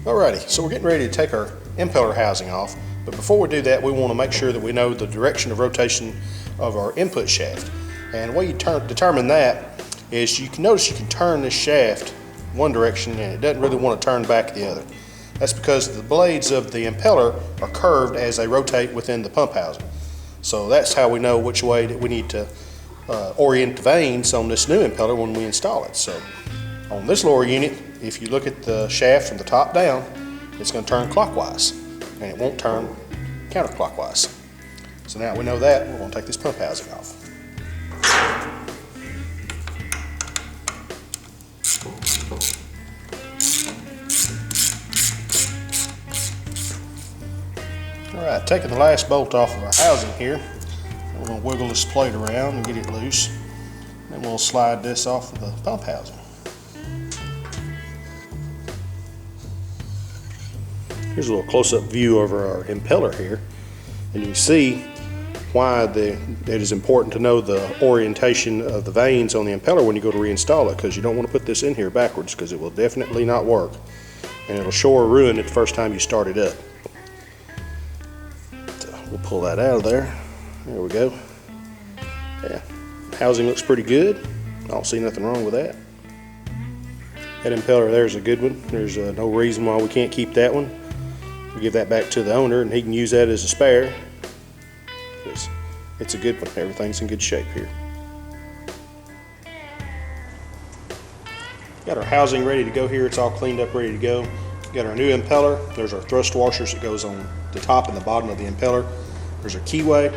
Alrighty, so we're getting ready to take our impeller housing off, but before we do that, we want to make sure that we know the direction of rotation of our input shaft. And the way you determine that is you can notice you can turn this shaft one direction and it doesn't really want to turn back the other. That's because the blades of the impeller are curved as they rotate within the pump housing. So that's how we know which way that we need to orient the vanes on this new impeller when we install it. So on this lower unit, if you look at the shaft from the top down, it's going to turn clockwise and it won't turn counterclockwise. So now we know that, we're going to take this pump housing off. Alright, taking the last bolt off of our housing here, we're going to wiggle this plate around and get it loose. Then we'll slide this off of the pump housing. Here's a little close-up view over our impeller here, and you can see why it is important to know the orientation of the vanes on the impeller when you go to reinstall it, because you don't want to put this in here backwards because it will definitely not work, and it'll sure ruin it the first time you start it up. So we'll pull that out of there. There we go. Yeah, housing looks pretty good. I don't see nothing wrong with that. That impeller there is a good one. There's no reason why we can't keep that one. We'll give that back to the owner and he can use that as a spare, because it's a good one. Everything's in good shape here. Got our housing ready to go here. It's all cleaned up, ready to go. Got our new impeller. There's our thrust washers that goes on the top and the bottom of the impeller. There's our keyway.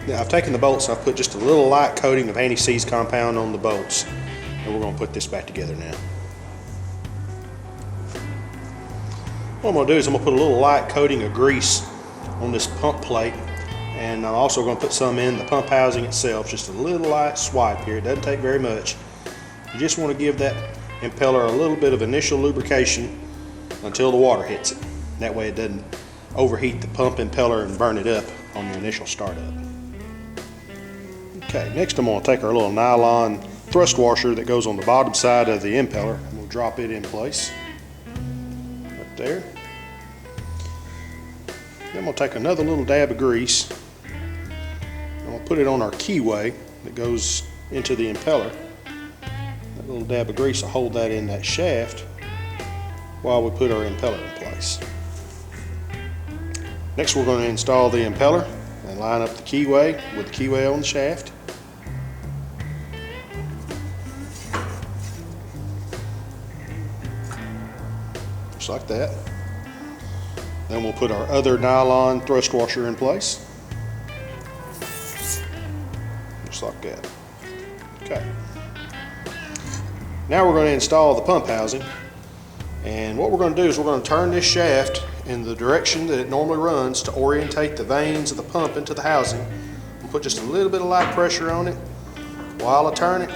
Now I've taken the bolts and I've put just a little light coating of anti-seize compound on the bolts, and we're going to put this back together now. What I'm going to do is I'm going to put a little light coating of grease on this pump plate, and I'm also going to put some in the pump housing itself, just a little light swipe here. It doesn't take very much. You just want to give that impeller a little bit of initial lubrication until the water hits it. That way it doesn't overheat the pump impeller and burn it up on your initial startup. Okay, next I'm going to take our little nylon thrust washer that goes on the bottom side of the impeller, and we'll drop it in place. There. Then we'll take another little dab of grease and we'll put it on our keyway that goes into the impeller. That little dab of grease will hold that in that shaft while we put our impeller in place. Next we're going to install the impeller and line up the keyway with the keyway on the shaft. Just like that. Then we'll put our other nylon thrust washer in place. Just like that. Okay. Now we're going to install the pump housing. And what we're going to do is we're going to turn this shaft in the direction that it normally runs to orientate the vanes of the pump into the housing. We'll put just a little bit of light pressure on it while I turn it,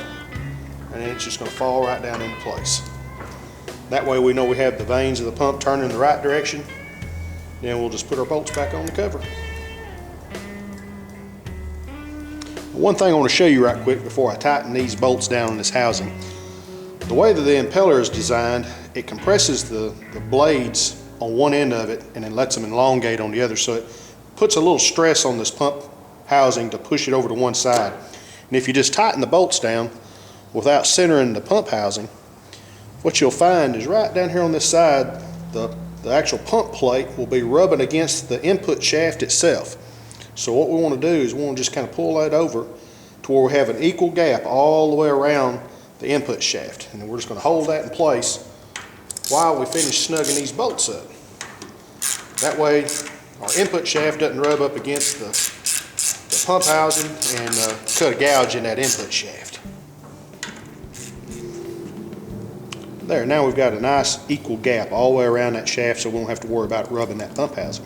and then it's just going to fall right down into place. That way we know we have the vanes of the pump turning in the right direction. Then we'll just put our bolts back on the cover. One thing I want to show you right quick before I tighten these bolts down in this housing. The way that the impeller is designed, it compresses the blades on one end of it and then lets them elongate on the other, so it puts a little stress on this pump housing to push it over to one side. And if you just tighten the bolts down without centering the pump housing, what you'll find is right down here on this side, the actual pump plate will be rubbing against the input shaft itself. So what we want to do is we want to just kind of pull that over to where we have an equal gap all the way around the input shaft. And then we're just going to hold that in place while we finish snugging these bolts up. That way our input shaft doesn't rub up against the pump housing and cut a gouge in that input shaft. There, now we've got a nice equal gap all the way around that shaft, so we won't have to worry about rubbing that pump housing.